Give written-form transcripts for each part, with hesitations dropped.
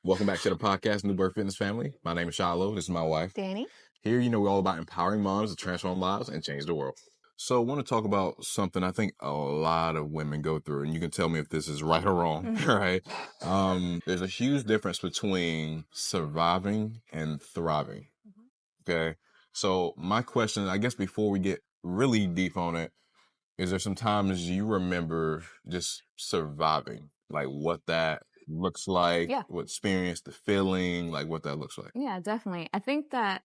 Welcome back to the podcast, New Birth Fitness Family. My name is Shiloh. This is my wife. Danny. Here, we're all about empowering moms to transform lives and change the world. So I want to talk about something I think a lot of women go through, and you can tell me if this is right or wrong, right? There's a huge difference between surviving and thriving, okay? So my question, I guess before we get really deep on it, is there some times you remember just surviving, like what that looks like, Yeah. what experience, the feeling, like what that looks like? Yeah, definitely. I think that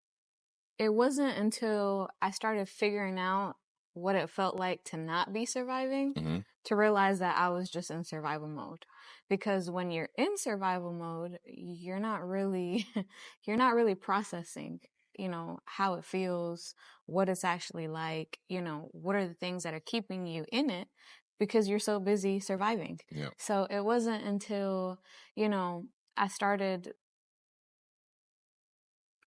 it wasn't until I started figuring out what it felt like to not be surviving Mhm. to realize that I was just in survival mode. Because when you're in survival mode, you're not really you're not really processing, how it feels, what it's actually like, what are the things that are keeping you in it because you're so busy surviving. Yeah. So it wasn't until, I started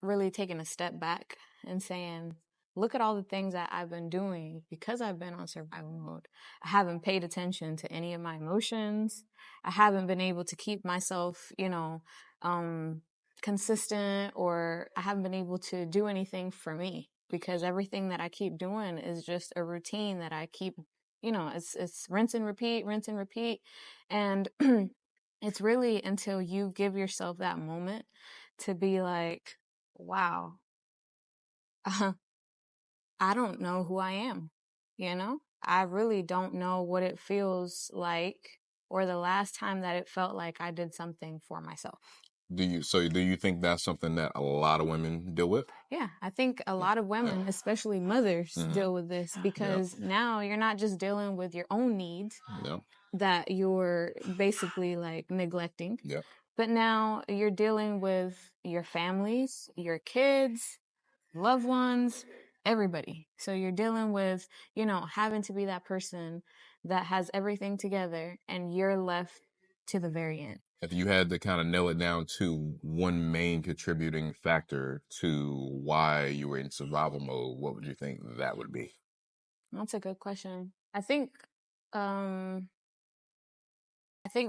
really taking a step back and saying, look at all the things that I've been doing because I've been on survival mode. I haven't paid attention to any of my emotions. I haven't been able to keep myself, consistent, or I haven't been able to do anything for me because everything that I keep doing is just a routine that I keep, it's rinse and repeat, rinse and repeat. And it's really until you give yourself that moment to be like, wow, I don't know who I am. I really don't know what it feels like or the last time that it felt like I did something for myself. Do you think that's something that a lot of women deal with? Yeah, I think a lot of women, especially mothers, deal with this because now you're not just dealing with your own needs that you're basically like neglecting, but now you're dealing with your families, your kids, loved ones, everybody. So you're dealing with, having to be that person that has everything together and you're left to the very end. If you had to kind of nail it down to one main contributing factor to why you were in survival mode, what would you think that would be? That's a good question. I think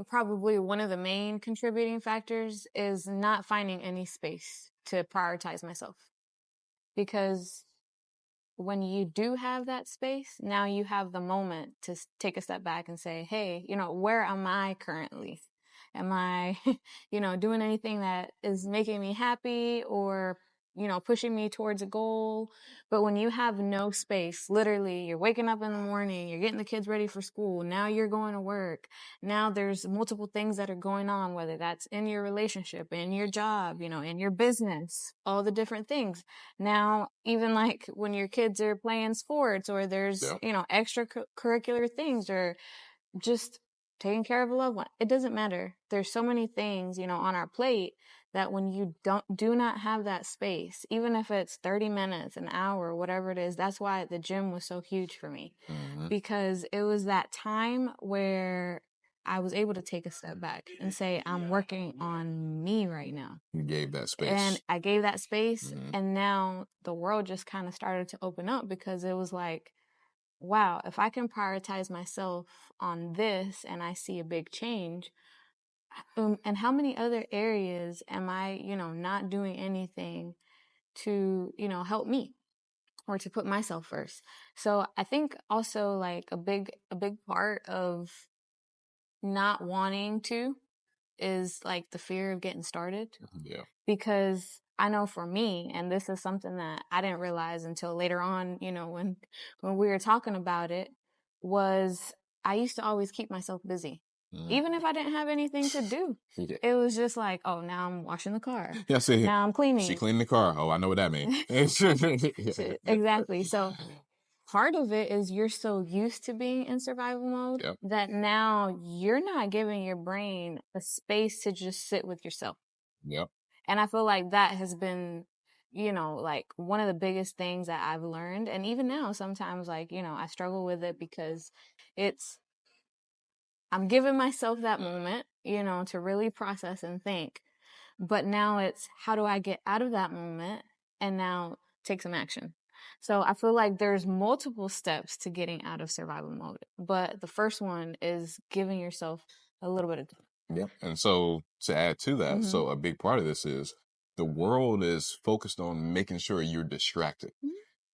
probably one of the main contributing factors is not finding any space to prioritize myself. Because when you do have that space, now you have the moment to take a step back and say, hey, where am I currently? Am I, doing anything that is making me happy or, pushing me towards a goal? But when you have no space, literally, you're waking up in the morning, you're getting the kids ready for school. Now you're going to work. Now there's multiple things that are going on, whether that's in your relationship, in your job, in your business, all the different things. Now, even like when your kids are playing sports or there's, extracurricular things or just taking care of a loved one, it doesn't matter. There's so many things, on our plate that when you do not have that space, even if it's 30 minutes, an hour, whatever it is, that's why the gym was so huge for me, because it was that time where I was able to take a step back and say, I'm working on me right now. You gave that space. And I gave that space. And now the world just kind of started to open up because it was like, wow, if I can prioritize myself on this and I see a big change, and how many other areas am I, not doing anything to, help me or to put myself first? So I think also like a big part of not wanting to is like the fear of getting started. Yeah. Because I know for me, and this is something that I didn't realize until later on, when we were talking about it, was I used to always keep myself busy. Even if I didn't have anything to do. Yeah. It was just like, oh, now I'm washing the car. Yeah, see, now I'm cleaning. She cleaned the car. Oh, I know what that means. Exactly. So part of it is you're so used to being in survival mode that now you're not giving your brain a space to just sit with yourself. Yep. And I feel like that has been, like one of the biggest things that I've learned. And even now, sometimes like, I struggle with it because I'm giving myself that moment, to really process and think. But now it's how do I get out of that moment and now take some action? So I feel like there's multiple steps to getting out of survival mode. But the first one is giving yourself a little bit of time. Yep. And so to add to that, so a big part of this is the world is focused on making sure you're distracted.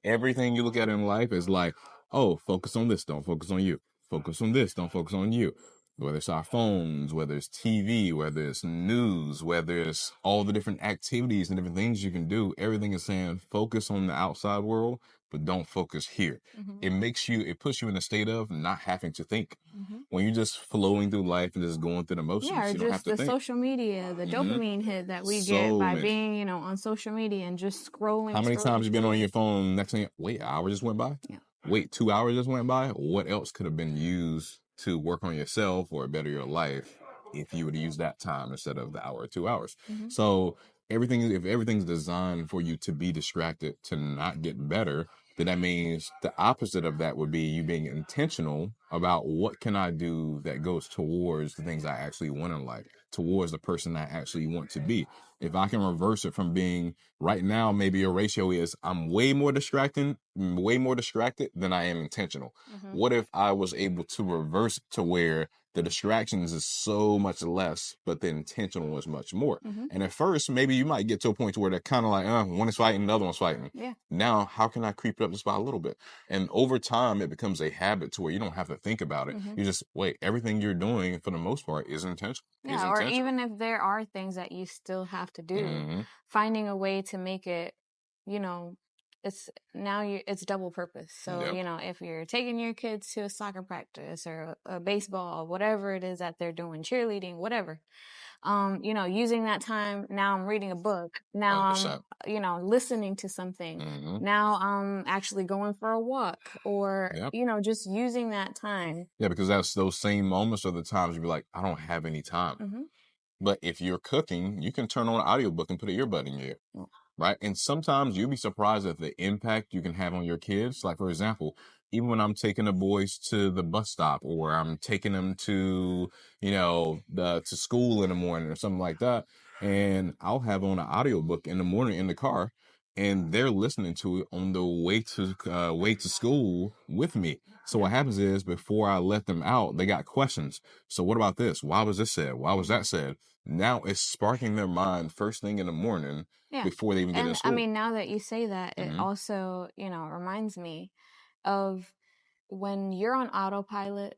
Everything you look at in life is like, oh, focus on this, don't focus on you. Focus on this, don't focus on you. Whether it's our phones, whether it's TV, whether it's news, whether it's all the different activities and different things you can do, everything is saying focus on the outside world, but don't focus here. It puts you in a state of not having to think. When you're just flowing through life and just going through the motions, Yeah, or you don't have just to the think. social media, the dopamine hit that we So get by many. being, you know, on social media and just scrolling. How many times you been on your phone? Next thing, wait, an hour just went by. Yeah. Wait, 2 hours just went by. What else could have been used to work on yourself or better your life if you would have used that time instead of the hour or 2 hours? So if everything's designed for you to be distracted, to not get better, then that means the opposite of that would be you being intentional about what can I do that goes towards the things I actually want in life, towards the person I actually want to be. If I can reverse it from being right now, maybe your ratio is I'm way more distracted than I am intentional. What if I was able to reverse it to where the distractions is so much less, but the intentional is much more? And at first, maybe you might get to a point where they're kind of like, one is fighting, the other one's fighting. Yeah. Now, how can I creep it up just by a little bit? And over time, it becomes a habit to where you don't have to think about it. You just wait. Everything you're doing, for the most part, is intentional. Yeah, or even if there are things that you still have to do, finding a way to make it, you know, it's double purpose. So, you know, if you're taking your kids to a soccer practice or a baseball, whatever it is that they're doing, cheerleading, whatever, you know, using that time, now I'm reading a book, now 100%. I'm, you know, listening to something, now I'm actually going for a walk or, you know, just using that time. Yeah, because that's those same moments are the times you be like, I don't have any time. But if you're cooking, you can turn on an audiobook and put an earbud in your ear. Right. And sometimes you'll be surprised at the impact you can have on your kids. Like, for example, even when I'm taking the boys to the bus stop or I'm taking them to, to school in the morning or something like that. And I'll have on an audiobook in the morning in the car and they're listening to it on the way to school with me. So what happens is before I let them out, they got questions. So what about this? Why was this said? Why was that said? Now it's sparking their mind first thing in the morning before they even get in school. I mean, now that you say that, it also, you know, reminds me of when you're on autopilot,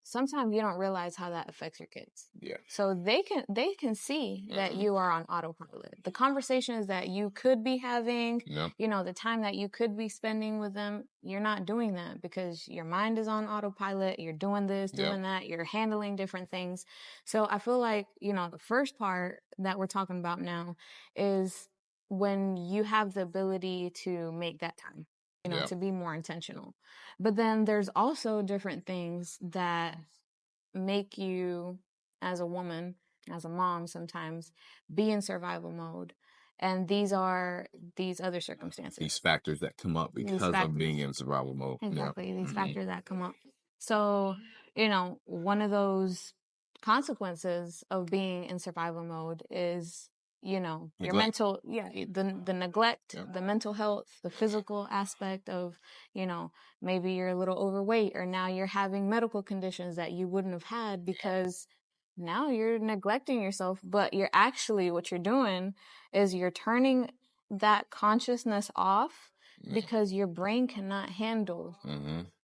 sometimes you don't realize how that affects your kids. Yeah. So they can see that you are on autopilot. The conversations that you could be having, you know, the time that you could be spending with them, you're not doing that because your mind is on autopilot. You're doing this, doing that. You're handling different things. So I feel like, you know, the first part that we're talking about now is when you have the ability to make that time, you know, to be more intentional. But then there's also different things that make you, as a woman, as a mom, sometimes be in survival mode. And these are these other circumstances. These factors that come up because of being in survival mode. Exactly. These factors that come up. So, you know, one of those consequences of being in survival mode is, you know, your mental, the neglect, the mental health, the physical aspect of, you know, maybe you're a little overweight or now you're having medical conditions that you wouldn't have had because now you're neglecting yourself, but you're actually, what you're doing is you're turning that consciousness off because your brain cannot handle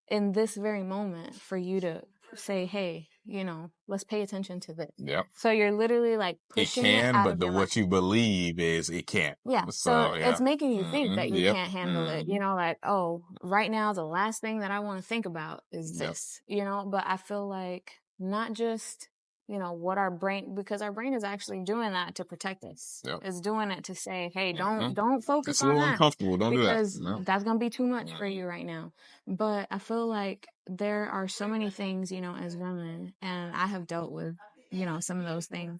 in this very moment for you to say, hey, you know, let's pay attention to this. So you're literally like pushing it out of your mind. What you believe is it can't. Yeah. So it's making you think that you can't handle it. You know, like, oh, right now, the last thing that I want to think about is this, you know, but I feel like not just, you know, what our brain, because our brain is actually doing that to protect us. It's doing it to say, hey, don't focus on that. It's a little uncomfortable. Don't do that. Because that's going to be too much for you right now. But I feel like there are so many things, you know, as women, and I have dealt with, you know, some of those things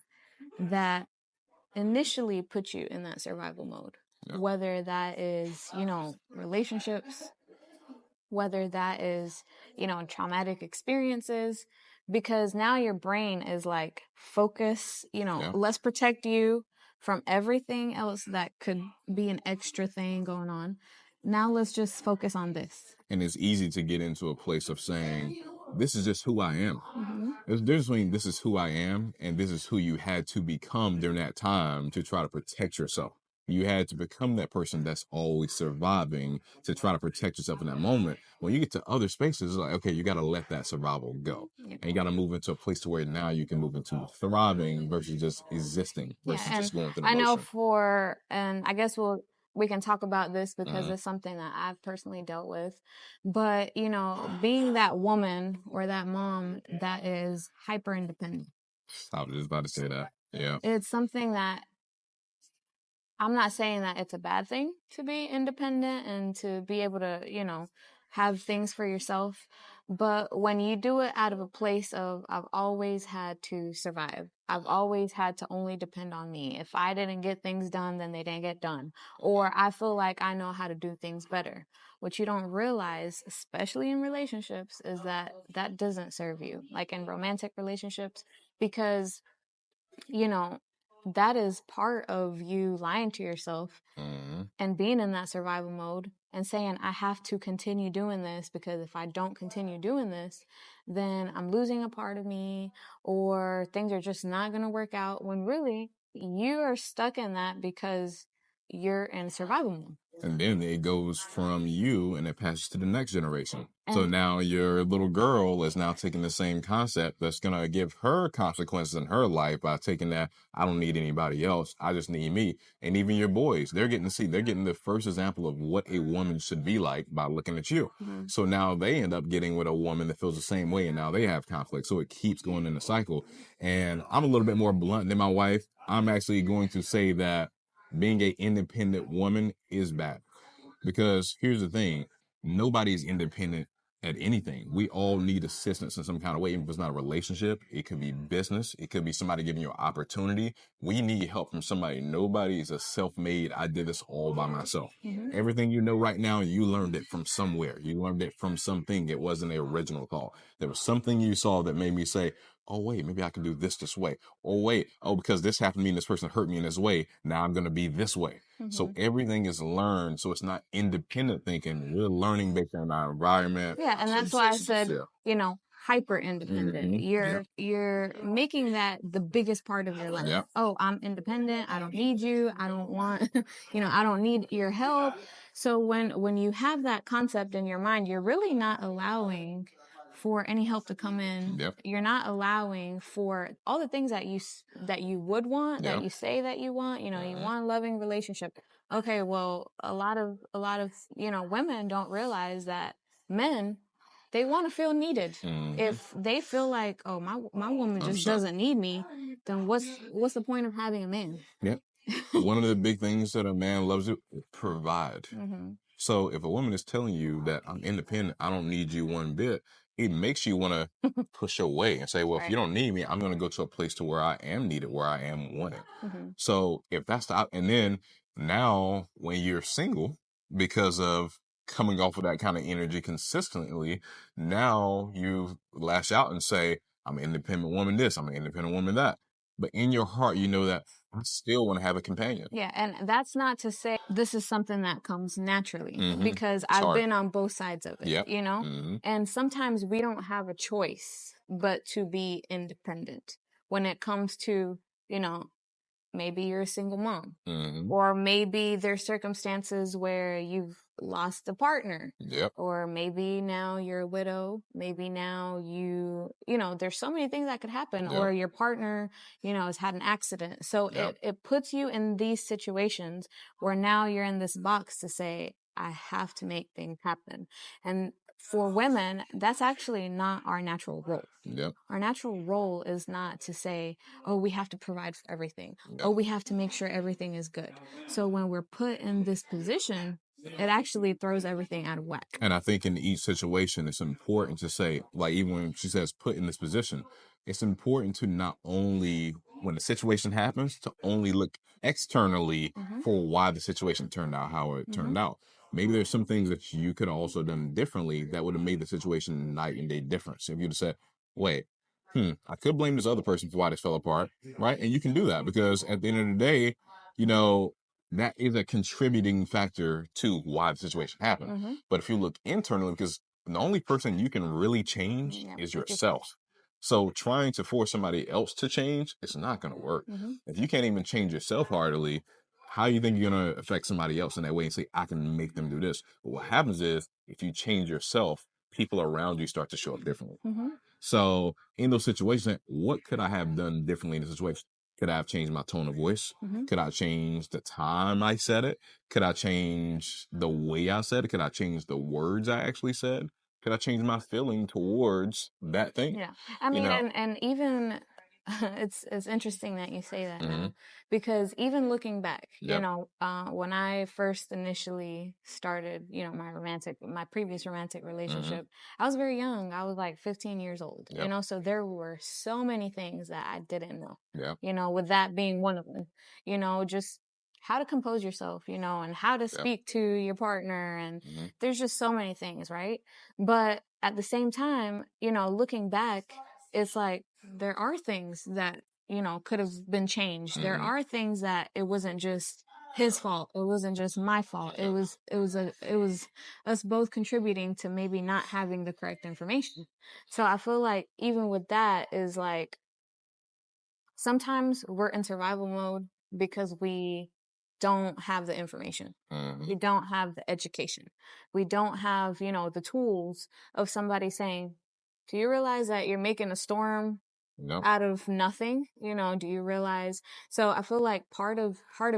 that initially put you in that survival mode. Whether that is, you know, relationships, whether that is, you know, traumatic experiences, because now your brain is like, focus, you know, let's protect you from everything else that could be an extra thing going on. Now let's just focus on this. And it's easy to get into a place of saying, this is just who I am. There's a difference between this is who I am and this is who you had to become during that time to try to protect yourself. You had to become that person that's always surviving to try to protect yourself in that moment. When you get to other spaces, it's like, okay, you got to let that survival go. And you got to move into a place to where now you can move into thriving versus just existing versus and just going through I know emotion. and I guess we can talk about this because it's something that I've personally dealt with. But, you know, being that woman or that mom that is hyper independent. I was just about to say that. Yeah. It's something that I'm not saying that it's a bad thing to be independent and to be able to, you know, have things for yourself. But when you do it out of a place of, I've always had to survive. I've always had to only depend on me. If I didn't get things done, then they didn't get done. Or I feel like I know how to do things better. What you don't realize, especially in relationships, is that that doesn't serve you. Like in romantic relationships, because you know, that is part of you lying to yourself and being in that survival mode and saying, I have to continue doing this because if I don't continue doing this, then I'm losing a part of me or things are just not going to work out when really you are stuck in that because you're in survival mode. And then it goes from you and it passes to the next generation. So now your little girl is now taking the same concept that's going to give her consequences in her life by taking that, I don't need anybody else. I just need me. And even your boys, they're getting the first example of what a woman should be like by looking at you. So now they end up getting with a woman that feels the same way and now they have conflict. So it keeps going in a cycle. And I'm a little bit more blunt than my wife. I'm actually going to say that being an independent woman is bad. Because here's the thing, nobody's independent at anything. We all need assistance in some kind of way. Even if it's not a relationship, it could be business. It could be somebody giving you an opportunity. We need help from somebody. Nobody is a self-made, I did this all by myself. Everything you know right now, you learned it from somewhere. You learned it from something. It wasn't the original thought. There was something you saw that made me say, oh, wait, maybe I can do this way. Oh, wait, because this happened to me and this person hurt me in this way. Now I'm going to be this way. So everything is learned. So it's not independent thinking. We're learning based on our environment. Yeah, and that's why I said, you know, hyper independent. You're making that the biggest part of your life. Oh, I'm independent. I don't need you. I don't want, you know, I don't need your help. So when you have that concept in your mind, you're really not allowing for any help to come in. You're not allowing for all the things that you would want, that you say that you want, you know, you want a loving relationship. Okay, well, a lot of, you know, women don't realize that men, they want to feel needed. If they feel like, oh, my woman just doesn't need me, then what's the point of having a man? One of the big things that a man loves to provide. So if a woman is telling you that I'm independent, I don't need you one bit, it makes you want to push away and say, well, if you don't need me, I'm going to go to a place to where I am needed, where I am wanted. So if that's and then now when you're single, because of coming off of that kind of energy consistently, now you lash out and say, I'm an independent woman this, I'm an independent woman that. But in your heart, you know that I still want to have a companion. Yeah, and that's not to say this is something that comes naturally because I've been on both sides of it, you know? And sometimes we don't have a choice but to be independent when it comes to, you know, maybe you're a single mom or maybe there's circumstances where you've lost a partner or maybe now you're a widow, maybe now you know, there's so many things that could happen or your partner, you know, has had an accident. So it puts you in these situations where now you're in this box to say, I have to make things happen. And for women, that's actually not our natural role. Our natural role is not to say, oh, we have to provide for everything. Oh, we have to make sure everything is good. So when we're put in this position, it actually throws everything out of whack. And I think in each situation, it's important to say, like, even when she says put in this position, it's important to not only, when the situation happens, to only look externally for why the situation turned out how it turned out. Maybe there's some things that you could have also done differently that would have made the situation night and day difference. If you'd have said, wait, I could blame this other person for why this fell apart, right? And you can do that because at the end of the day, you know, that is a contributing factor to why the situation happened. But if you look internally, because the only person you can really change Yeah, is it's yourself. yourself. So trying to force somebody else to change, it's not going to work. If you can't even change yourself heartily, how you think you're going to affect somebody else in that way and say, I can make them do this? But what happens is, if you change yourself, people around you start to show up differently. So in those situations, what could I have done differently in the situation? Could I have changed my tone of voice? Could I change the time I said it? Could I change the way I said it? Could I change the words I actually said? Could I change my feeling towards that thing? Yeah. I mean, and even it's interesting that you say that now, because even looking back, you Yep. know, when I first initially started, you know, my previous romantic relationship, I was very young. I was like 15 years old, you Yep. know, so there were so many things that I didn't know, Yep. you know, with that being one of them, you know, just how to compose yourself, you know, and how to Yep. speak to your partner. And there's just so many things, right? But at the same time, you know, looking back, it's like there are things that, you know, could have been changed. There are things that it wasn't just his fault. It wasn't just my fault. It was us both contributing to maybe not having the correct information. So I feel like even with that is like sometimes we're in survival mode because we don't have the information. We don't have the education. We don't have, you know, the tools of somebody saying, do you realize that you're making a storm out of nothing? You know, do you realize? So I feel like part of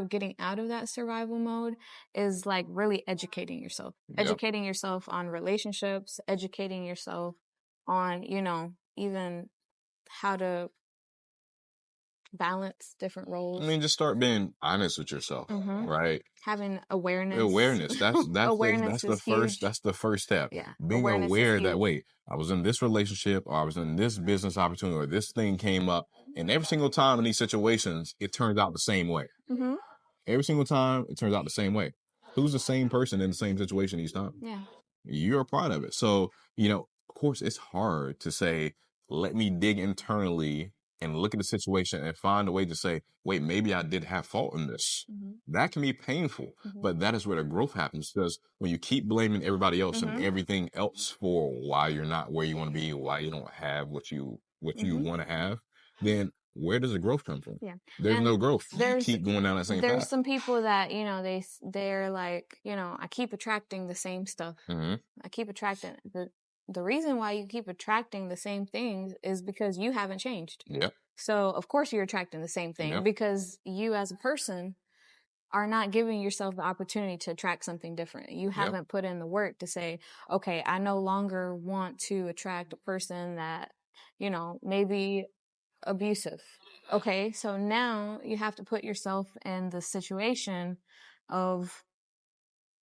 getting out of that survival mode is like really educating yourself. Educating yourself on relationships, educating yourself on, you know, even how to balance different roles. I mean, just start being honest with yourself, right? Having awareness. Awareness. Awareness is huge. That's the first step. Yeah. Being Awareness is aware that huge. wait, I was in this relationship, or I was in this business opportunity, or this thing came up, and every single time in these situations, it turns out the same way. Every single time, it turns out the same way. Who's the same person in the same situation each time? Yeah. You're a part of it. So, you know, of course, it's hard to say, let me dig internally and look at the situation and find a way to say, wait, maybe I did have fault in this. That can be painful, but that is where the growth happens, because when you keep blaming everybody else and everything else for why you're not where you want to be, why you don't have what you want to have, then where does the growth come from? Yeah. There's And no growth. there's- You keep going down that same There's path. some people that, you know, they're like, you know, I keep attracting the same stuff. I keep attracting the reason why you keep attracting the same things is because you haven't changed. Yep. So of course you're attracting the same thing because you as a person are not giving yourself the opportunity to attract something different. You haven't put in the work to say, okay, I no longer want to attract a person that, you know, maybe abusive. Okay, so now you have to put yourself in the situation of,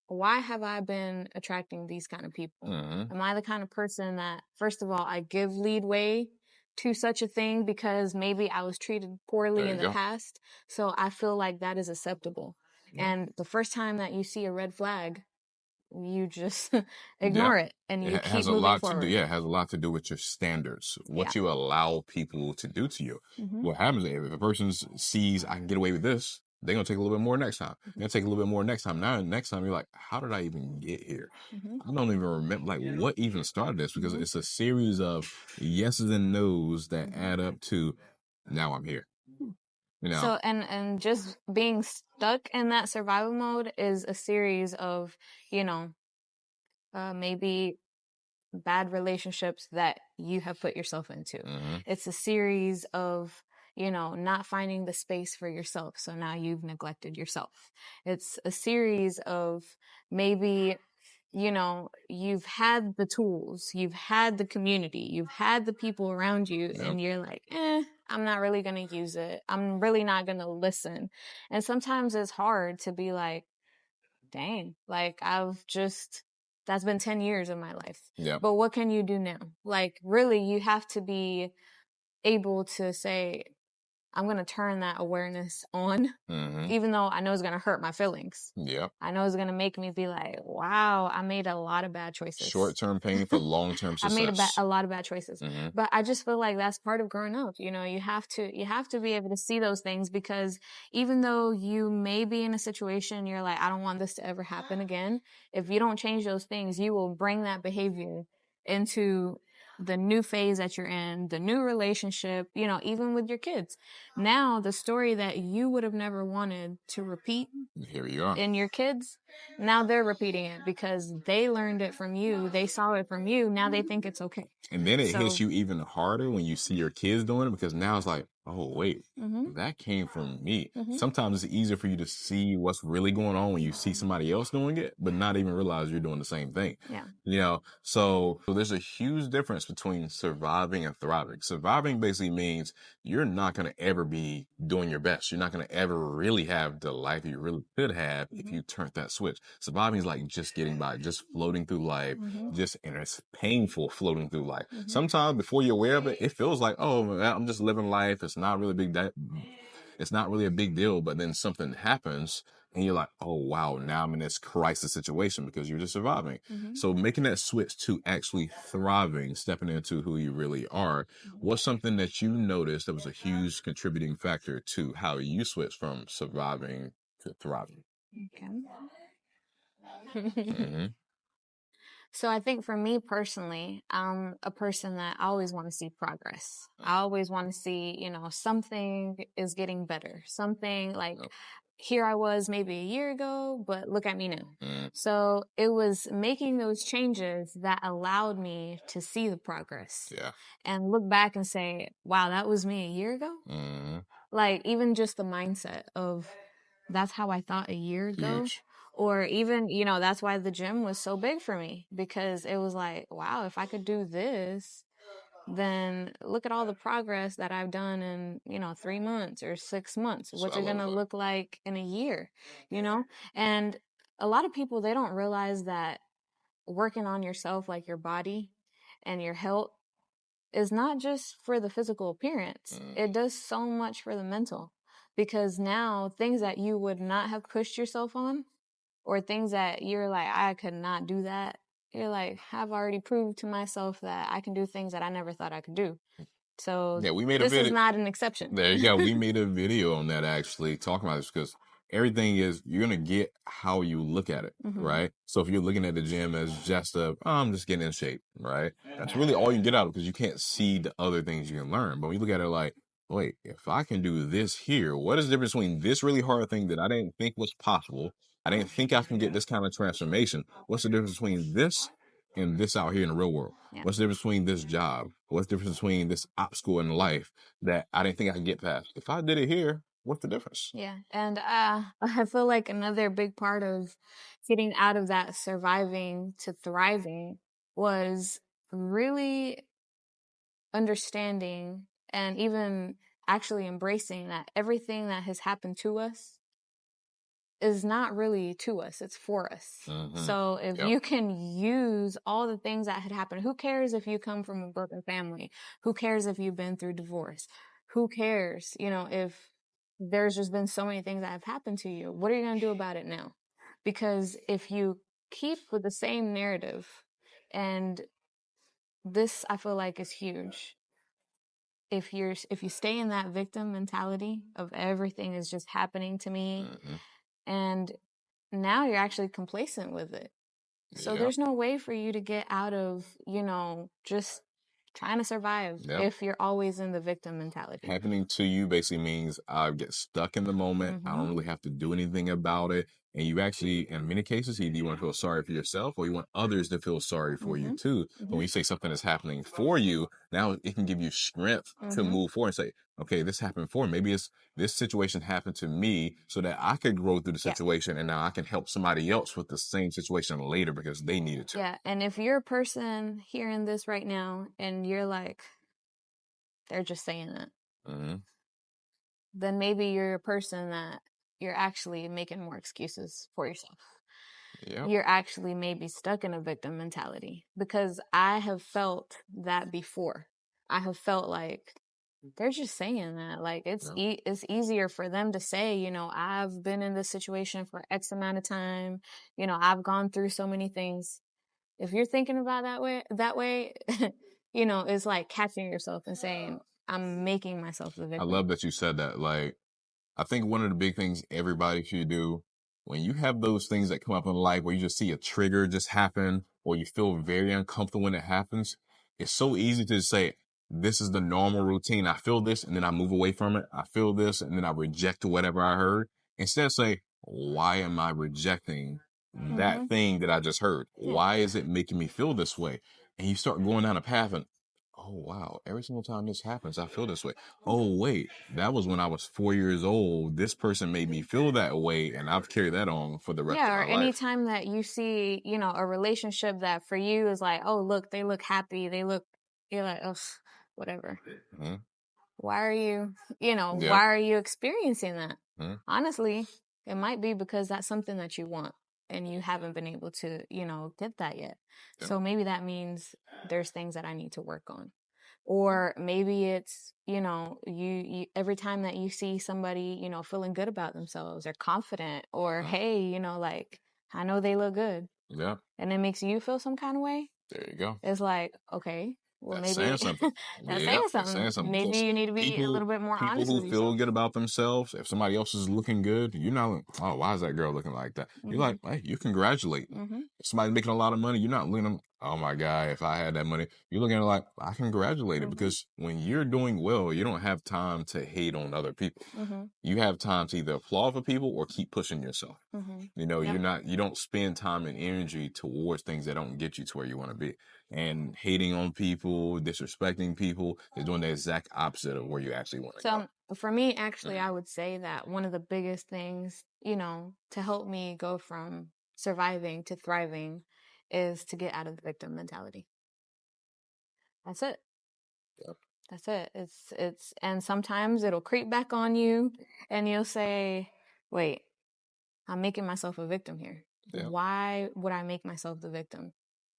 why have I been attracting these kind of people? Am I the kind of person that, first of all, I give leadway to such a thing because maybe I was treated poorly in the past? So I feel like that is acceptable. And the first time that you see a red flag, you just ignore it and you keep moving forward. It has a lot to do with your standards, what you allow people to do to you. What happens if a person sees I can get away with this, they're gonna take a little bit more next time. They're gonna take a little bit more next time. Now next time you're like, how did I even get here? I don't even remember like what even started this, because it's a series of yeses and nos that add up to now I'm here. You know? So and just being stuck in that survival mode is a series of, you know, maybe bad relationships that you have put yourself into. It's a series of, you know, not finding the space for yourself. So now you've neglected yourself. It's a series of maybe, you know, you've had the tools, you've had the community, you've had the people around you, and you're like, I'm not really going to use it. I'm really not going to listen. And sometimes it's hard to be like, dang, like that's been 10 years of my life. But what can you do now? Like, really, you have to be able to say, I'm going to turn that awareness on, Mm-hmm. even though I know it's going to hurt my feelings. Yep. I know it's going to make me be like, wow, I made a lot of bad choices. Short-term pain for long-term I made success. a lot of bad choices. Mm-hmm. But I just feel like that's part of growing up. You know, you have to be able to see those things, because even though you may be in a situation, you're like, I don't want this to ever happen again. If you don't change those things, you will bring that behavior into the new phase that you're in, the new relationship, you know, even with your kids. Now, the story that you would have never wanted to repeat Here you are. in your kids, now they're repeating it because they learned it from you. They saw it from you. Now they think it's okay. And then it hits you even harder when you see your kids doing it, because now it's like, oh, wait, that came from me. Sometimes it's easier for you to see what's really going on when you see somebody else doing it, but not even realize you're doing the same thing. Yeah. You know, so there's a huge difference between surviving and thriving. Surviving basically means you're not going to ever be doing your best. You're not going to ever really have the life you really could have if you turned that switch. Surviving is like just getting by, just floating through life, and it's painful floating through life. Sometimes before you're aware of it, it feels like, oh, I'm just living life. It's not really it's not really a big deal. But then something happens and you're like, oh, wow, now I'm in this crisis situation because you're just surviving. So making that switch to actually thriving, stepping into who you really are, was something that you noticed that was a huge contributing factor to how you switched from surviving to thriving. Okay. So I think for me personally, I'm a person that I always want to see progress. I always want to see, you know, something is getting better. Something like here I was maybe a year ago, but look at me now. So it was making those changes that allowed me to see the progress. And look back and say, wow, that was me a year ago. Like even just the mindset of that's how I thought a year ago. Huge. Or even, you know, that's why the gym was so big for me, because it was like, wow, if I could do this, then look at all the progress that I've done in, you know, 3 months or 6 months. What's it going to look like in a year, you know? And a lot of people, they don't realize that working on yourself, like your body and your health, is not just for the physical appearance. It does so much for the mental, because now things that you would not have pushed yourself on, or things that you're like, I could not do that. You're like, I've already proved to myself that I can do things that I never thought I could do. So yeah, we made a this video. is not an exception. There you go. We made a video on that actually talking about this, because everything is, you're going to get how you look at it, right? So if you're looking at the gym as just I'm just getting in shape, right? That's really all you get out of it, because you can't see the other things you can learn. But when you look at it like, wait, if I can do this here, what is the difference between this really hard thing that I didn't think was possible? I didn't think I can get this kind of transformation. What's the difference between this and this out here in the real world? What's the difference between this job? What's the difference between this obstacle in life that I didn't think I could get past? If I did it here, what's the difference? Yeah. And I feel like another big part of getting out of that surviving to thriving was really understanding and even actually embracing that everything that has happened to us is not really to us, it's for us. So if you can use all the things that had happened, who cares if you come from a broken family? Who cares if you've been through divorce? Who cares, you know, if there's just been so many things that have happened to you? What are you going to do about it now? Because if you keep with the same narrative, and this I feel like is huge, if you stay in that victim mentality of everything is just happening to me, and now you're actually complacent with it. So there's no way for you to get out of, you know, just trying to survive if you're always in the victim mentality. Happening to you basically means I get stuck in the moment. I don't really have to do anything about it. And you actually, in many cases, either you want to feel sorry for yourself or you want others to feel sorry for you too. But when you say something is happening for you, now it can give you strength to move forward and say, okay, this happened for me. Maybe it's this situation happened to me so that I could grow through the situation, and now I can help somebody else with the same situation later because they needed to. Yeah. And if you're a person hearing this right now and you're like, they're just saying that, then maybe you're a person that you're actually making more excuses for yourself. You're actually maybe stuck in a victim mentality, because I have felt that before. I have felt like they're just saying that. Like it's Yeah. it's easier for them to say, you know, I've been in this situation for X amount of time. You know, I've gone through so many things. If you're thinking about that way, you know, it's like catching yourself and saying, I'm making myself the I victim. love that you said that. Like, I think one of the big things everybody should do when you have those things that come up in life where you just see a trigger just happen or you feel very uncomfortable when it happens, it's so easy to say, this is the normal routine. I feel this and then I move away from it. I feel this and then I reject whatever I heard. Instead, say, why am I rejecting that thing that I just heard? Yeah. Why is it making me feel this way? And you start going down a path and, oh, wow, every single time this happens, I feel this way. Oh, wait, that was when I was 4 years old. This person made me feel that way, and I've carried that on for the rest Yeah, of or my life. anytime that you see, you know, a relationship that for you is like, oh, look, they look happy. You're like, oh, whatever. Mhm. Why are you, you know, Yep. why are you experiencing that? Mhm. Honestly, it might be because that's something that you want and you haven't been able to, you know, get that yet. Yep. So maybe that means there's things that I need to work on. Or maybe it's, you know, you every time that you see somebody, you know, feeling good about themselves or confident or hey, you know, like I know they look good Yeah. and it makes you feel some kind of way. There you go. It's like, okay, well, That's saying maybe something. that's Yeah, saying that's something. saying something Maybe because you need to be a people little bit more people honest who with feel yourself. good about themselves, if somebody else is looking good, you're not like, oh, why is that girl looking like that? You're Hmm. like, hey, you congratulate. Hmm. If somebody's making a lot of money, you're not looking at them, oh my God, if I had that money. You're looking at it like, I congratulate it Hmm. because when you're doing well, you don't have time to hate on other people. Hmm. You have time to either applaud for people or keep pushing yourself. Hmm. You know, Yep. you don't spend time and energy towards things that don't get you to where you want to be. And hating on people, disrespecting people is doing the exact opposite of where you actually want to go. So for me, actually, I would say that one of the biggest things, you know, to help me go from surviving to thriving is to get out of the victim mentality. That's it. Yep. That's it. And sometimes it'll creep back on you and you'll say, wait, I'm making myself a victim here. Yep. Why would I make myself the victim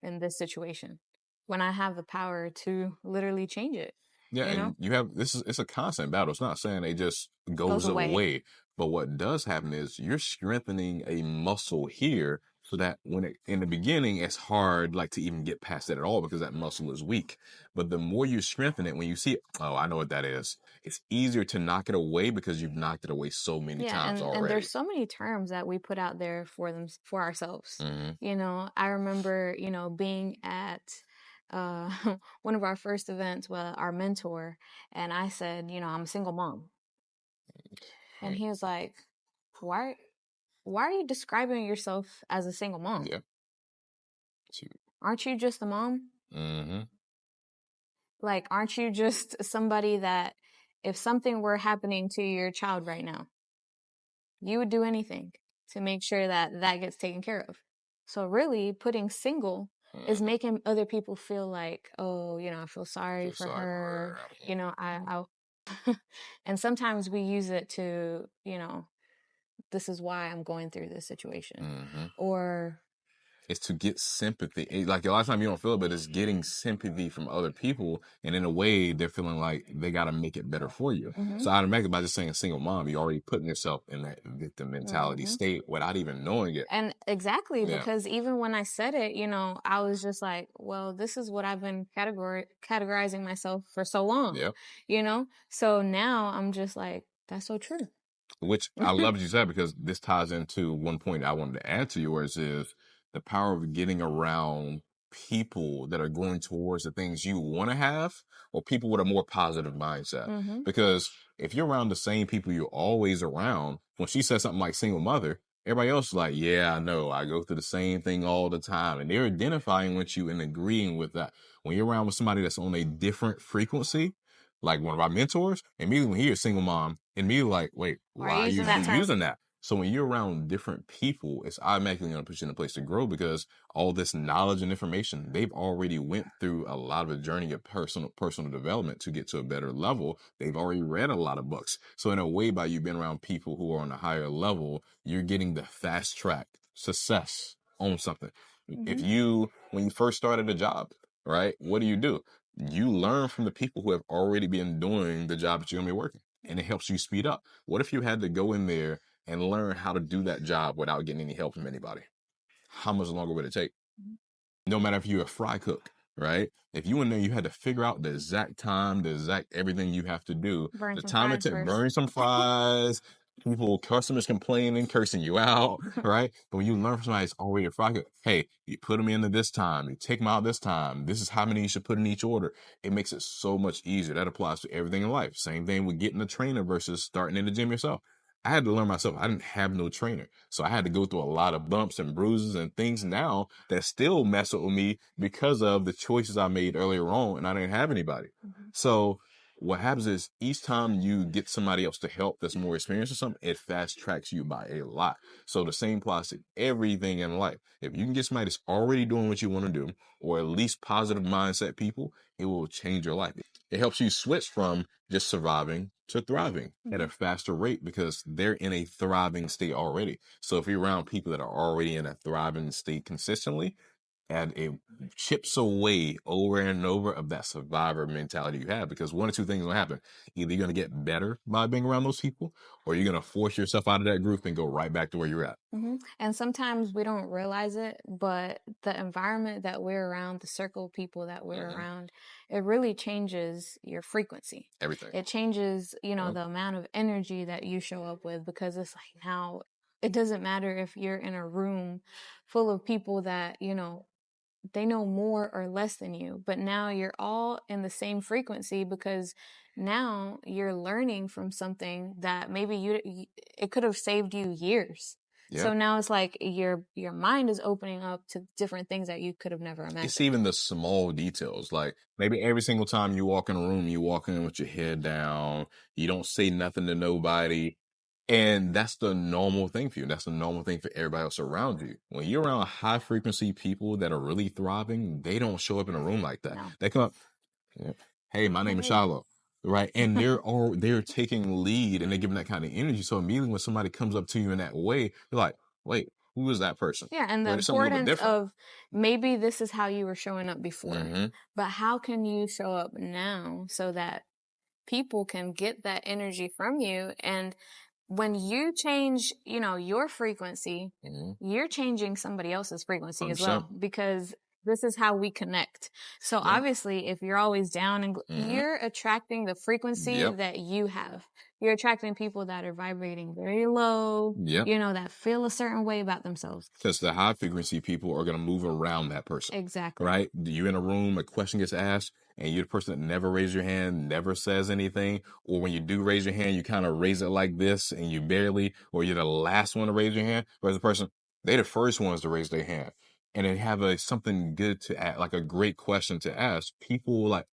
in this situation when I have the power to literally change it? Yeah, You know, and you have it's a constant battle. It's not saying it just goes goes away. away. But what does happen is you're strengthening a muscle here so that when it in the beginning it's hard like to even get past it at all because that muscle is weak. But the more you strengthen it, when you see it, oh, I know what that is. It's easier to knock it away because you've knocked it away so many Yeah, times and already. there's so many terms that we put out there for them for ourselves. Hmm. You know, I remember, you know, being at uh one of our first events with our mentor and I said, you know, I'm a single mom. And he was like, "Why why are you describing yourself as a single mom? Yeah. Aren't you just a mom? Mm-hmm. Like, aren't you just somebody that if something were happening to your child right now, you would do anything to make sure that that gets taken care of. So really putting single is making other people feel like, oh, you know, I feel sorry Feel for sorry for her. her. You know, and sometimes we use it to, you know, this is why I'm going through this situation. Mm-hmm. Or Is to get sympathy. Like a lot of time you don't feel it, but it's getting sympathy from other people. And in a way, they're feeling like they got to make it better for you. mhm, So automatically by just saying single mom, you're already putting yourself in that victim mentality mhm. state without even knowing it. And exactly, Yeah. because even when I said it, you know, I was just like, well, this is what I've been categorizing myself for so long, Yeah. you know? So now I'm just like, that's so true. Which I love what you said because this ties into one point I wanted to add to yours is the power of getting around people that are going towards the things you want to have or people with a more positive mindset. Mm-hmm. Because if you're around the same people you're always around, when she says something like single mother, everybody else is like, yeah, I know, I go through the same thing all the time. And they're identifying with you and agreeing with that. When you're around with somebody that's on a different frequency, like one of our mentors, immediately when he hears single mom, and me like, wait, Why are why you are you using that term? using that? So when you're around different people, it's automatically going to put you in a place to grow because all this knowledge and information, they've already went through a lot of a journey of personal development to get to a better level. They've already read a lot of books. So in a way, by you being around people who are on a higher level, you're getting the fast track success on something. Mm-hmm. When you first started a job, right? What do? You learn from the people who have already been doing the job that you're going to be working, and it helps you speed up. What if you had to go in there and learn how to do that job without getting any help from anybody? How much longer would it take? No matter if you're a fry cook, right? If you in there, you had to figure out the exact time, the exact everything you have to do, Burn the some time it fries took, first. burn some fries, people, customers complaining, cursing you out, right? But when you learn from somebody that's already a fry cook, hey, you put them in at this time, you take them out this time, this is how many you should put in each order. It makes it so much easier. That applies to everything in life. Same thing with getting a trainer versus starting in the gym yourself. I had to learn myself. I didn't have no trainer. So I had to go through a lot of bumps and bruises and things now that still mess with me because of the choices I made earlier on, and I didn't have anybody. So what happens is each time you get somebody else to help that's more experienced or something, it fast tracks you by a lot. So the same applies to everything in life. If you can get somebody that's already doing what you want to do, or at least positive mindset people, it will change your life. It helps you switch from just surviving to thriving at a faster rate because they're in a thriving state already. So if you're around people that are already in a thriving state consistently, and it chips away over and over of that survivor mentality you have, because one or two things will happen. Either you're going to get better by being around those people, or you're going to force yourself out of that group and go right back to where you're at. And sometimes we don't realize it, but the environment that we're around, the circle of people that we're around, it really changes your frequency. Everything. It changes, the amount of energy that you show up with, because it's like now it doesn't matter if you're in a room full of people that, they know more or less than you, but now you're all in the same frequency because now you're learning from something that maybe it could have saved you years. So now it's like your mind is opening up to different things that you could have never imagined. It's even the small details. Like maybe every single time you walk in a room, you walk in with your head down, you don't say nothing to nobody. And that's the normal thing for you. That's the normal thing for everybody else around you. When you're around high frequency people that are really thriving, they don't show up in a room like that. No. They come up, hey, my name is Shiloh. Right. And they're taking lead and they're giving that kind of energy. So immediately when somebody comes up to you in that way, you're like, wait, who is that person? Yeah, and the importance of maybe this is how you were showing up before, but how can you show up now so that people can get that energy from you? And when you change, your frequency, you're changing somebody else's frequency 100%. As well, because this is how we connect. So obviously, if you're always down and you're attracting the frequency that you have. You're attracting people that are vibrating very low, that feel a certain way about themselves. Because the high frequency people are going to move around that person. Exactly. Right? You're in a room, a question gets asked, and you're the person that never raises your hand, never says anything. Or when you do raise your hand, you kind of raise it like this and you barely, or you're the last one to raise your hand. Whereas the person, they're the first ones to raise their hand. And they have something good to add, like a great question to ask. People like,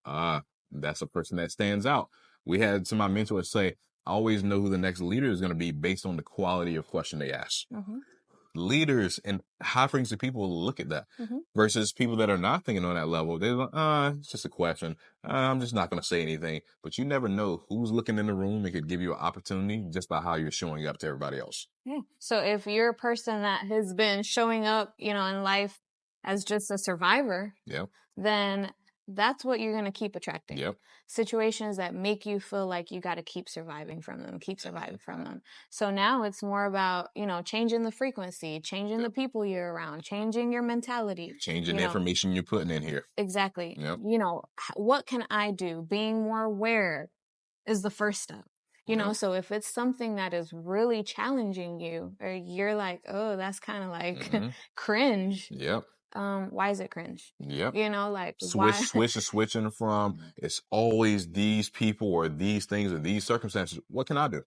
that's a person that stands out. We had some of my mentors say, I always know who the next leader is going to be based on the quality of question they ask. Leaders and high frequency people look at that versus people that are not thinking on that level. They're like, it's just a question. I'm just not going to say anything. But you never know who's looking in the room. It could give you an opportunity just by how you're showing up to everybody else. Yeah. So if you're a person that has been showing up, in life as just a survivor, then that's what you're going to keep attracting. Situations that make you feel like you got to keep surviving from them. So now it's more about, changing the frequency, changing the people you're around, changing your mentality. Changing the information you're putting in here. Exactly. What can I do? Being more aware is the first step. So if it's something that is really challenging you, or you're like, oh, that's kind of like cringe. Why is it cringe? Like Switching from it's always these people or these things or these circumstances. What can I do?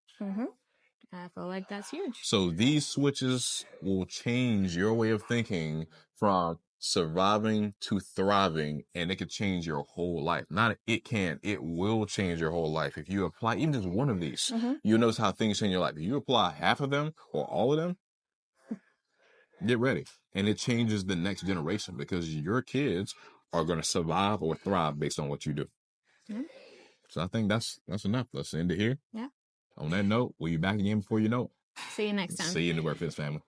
I feel like that's huge. So these switches will change your way of thinking from surviving to thriving, and it could change your whole life. It will change your whole life. If you apply even just one of these, you'll notice how things change your life. If you apply half of them or all of them, get ready. And it changes the next generation because your kids are going to survive or thrive based on what you do. So I think that's enough. Let's end it here. On that note, we'll be back again before you know it. See you next time. See you in the Workfits family.